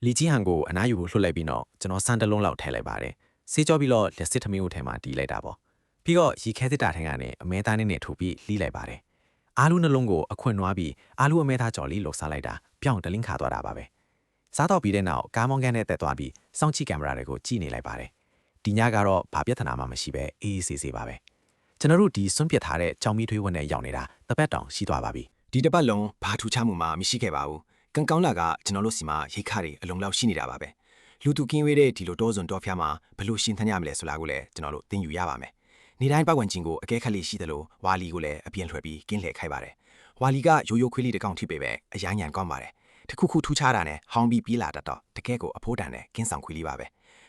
လီကြီးဟန်ကိုအနားယူဖို့လှုပ်လိုက်ပြီးတော့ကျွန်တော်စမ်းတလုံးလောက်ထည့်လိုက်ပါတယ်ဆေးကြောပြီးတော့လက်စစ်ထမင်းကိုထဲမှာတီးလိုက်တာပေါ့ပြီးတော့ရီခဲစစ်တာထင်းကနေအမဲသားနဲ့ထိုးပြီးလှီးလိုက်ပါတယ်အာလူနှလုံးကိုအခွင့်နွားပြီးအာလူအမဲသားကြော်လီလှုပ်စားလိုက်တာပြောင်းတလင်းခါသွားတာပါပဲစားတော့ပြီးတဲ့နောက်ကားမောင်းကန်းနဲ့တက်သွားပြီးစောင့်ကြည့်ကင်မရာတွေကိုကြည့်နေလိုက်ပါတယ်ဒီညကတော့ဘာပြဿနာမှမရှိပဲအေးအေးဆေးဆေးပါပဲကျွန်တော်တို့ဒီစွန့်ပစ်ထားတဲ့ကြောင်မီထွေးဝက်နဲ့ရောက်နေတာတပတ်တောင်ရှိသွားပါပြီဒီတစ်ပတ်လုံးဘာထူးခြားမှုမှမရှိခဲ့ပါဘူးကံကောင်းလာကကျွန်တော်တို့စီမှာရိတ်ခါတွေအလုံးလောက်ရှိနေတာပါပဲလူသူကင်းဝေးတဲ့ဒီလိုတောစွန်တောဖျားမှာဘလို့ရှင်းထမ်းရမလဲဆိုတာကိုလည်းကျွန်တော်တို့သင်ယူရပါမယ်နေတိုင်းပတ်ဝန်းကျင်ကိုအကဲခတ်လေးရှိတယ်လို့ဝါလီကိုလည်းအပြင်းလွှဲပြီးကင်းလှည့်ခိုင်းပါတယ်ဝါလီကရိုးရိုးခွေးလေးတစ်ကောင်ထိပေပဲအရမ်းညံကောင်းပါတယ်တခုခုထူးခြားတာနဲ့ဟောင်းပြီးပြေးလာတတ်တော့တကယ်ကိုအဖိုးတန်နဲ့ကင်းဆောင်ခွေးလေးပါပဲ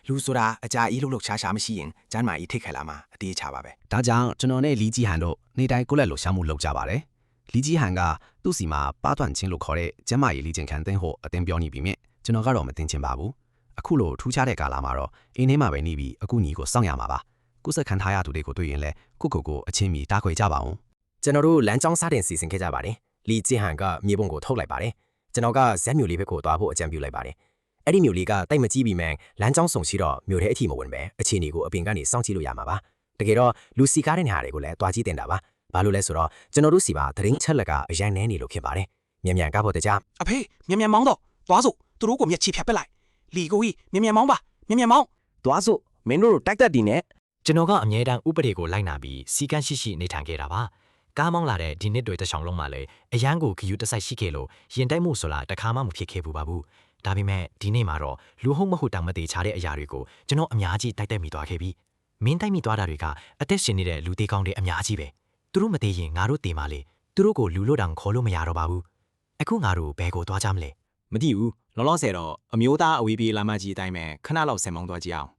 လူဆိုတာအကြာအီးလှုပ်ရှားရှားမရှိရင်ကျမ်းမာရေးထိတ်ခါလာမှာအတေးချပါပဲဒါကြောင့်ကျွန်တော်နဲ့လီကြီးဟန်တို့နေတိုင်းကိုလက်လှရှားမှုလုပ်ကြပါတယ်လီကြီးဟန်ကသူ့စီမှာပါတွန့်ချင်းလို့ခေါ်တဲ့ကျမ်းမာရေးလီကျင်ခံတဲ့ဟိုအတင်းပြောနေပြီးမြင့်ကျွန်တော်ကတော့မတင်ချင်ပါဘူးအခုလိုထူးခြားတဲ့ကာလမှာတော့အင်းထဲမှာပဲနေပြီးအခုညီကိုစောင့်ရမှာပါကိုယ်ဆက်ခံထားရသူတွေကိုတွေ့ရင်လည်းကိုအချင်းမီတားခွေကြပါအောင်ကျွန်တော်တို့လမ်းကြောင်းစားတင်စီစဉ်ခဲ့ကြပါတယ်လီကျင်ဟန်ကမြေပုံကိုထုတ်လိုက်ပါတယ်ကျွန်တော်ကဇက်မျိုးလေးဘက်ကိုသွားဖို့အကြံပြုလိုက်ပါတယ်အဲ့ဒီမျိုးလေးကတိတ်မကြီးပြီးမှလမ်းကြောင်းဆောင်ရှိတော့မျိုးထဲအထီမဝင်ပဲအခြေအနေကိုအပြင်ကနေစောင့်ကြည့်လို့ရမှာပါတကယ်တော့လူစီကားတဲ့နေရာတွေကိုလည်းတွားကြည့်တင်တာပါဘာလို့လဲဆိုတော့ကျွန်တော်တို့စီပါသတင်းချက်လက်ကအရင်နဲနေလို့ဖြစ်ပါတယ်မြန်ကားဖို့တကြားအဖေမြန်မောင်းတော့သွားစို့သူတို့ကိုမျက်ခြေဖြတ်ပစ်လိုက်လီကိုကြီးမြန်မောင်းပါမြန်မောင်းသွားစို့မင်းတို့တိုက်တက်တီနဲ့ကျွန်တော်ကအမြဲတမ်းဥပဒေကိုလိုက်နာပြီးစီကန်းရှိနေထိုင်ခဲ့တာပါကားမောင်းလာတဲ့ဒီနှစ်တွေတချောင်းလုံးမှာလည်းအရန်ကိုဂယူတစိုက်ရှိခဲ့လို့ရင်တိုက်မှုဆိုတာတခါမှမဖြစ်ခဲ့ဘူးပါဘူးဒါပေမဲ့ဒီနေ့မှာတော့လူဟုတ်မဟုတ်တောင်မသေးချတဲ့အရာတွေကိုကျွန်တော်အများကြီးတိုက်တက်မိသွားခဲ့ပြီမင်းတိုက်မိသွားတာတွေကအသက်ရှင်နေတဲ့လူသေးကောင်းတွေအများကြီးပဲသူတို့မသေးရင်ငါတို့တေးမှလေသူတို့ကိုလူလို့တောင်ခေါ်လို့မရတော့ပါဘူးအခုငါတို့ဘယ်ကိုသွားကြမလဲမသိဘူးလောလောဆယ်တော့အမျိုးသားအဝေးပြေးလမ်းမကြီးအတိုင်းပဲခဏလောက်ဆင်မောင်းသွားကြည့်အောင်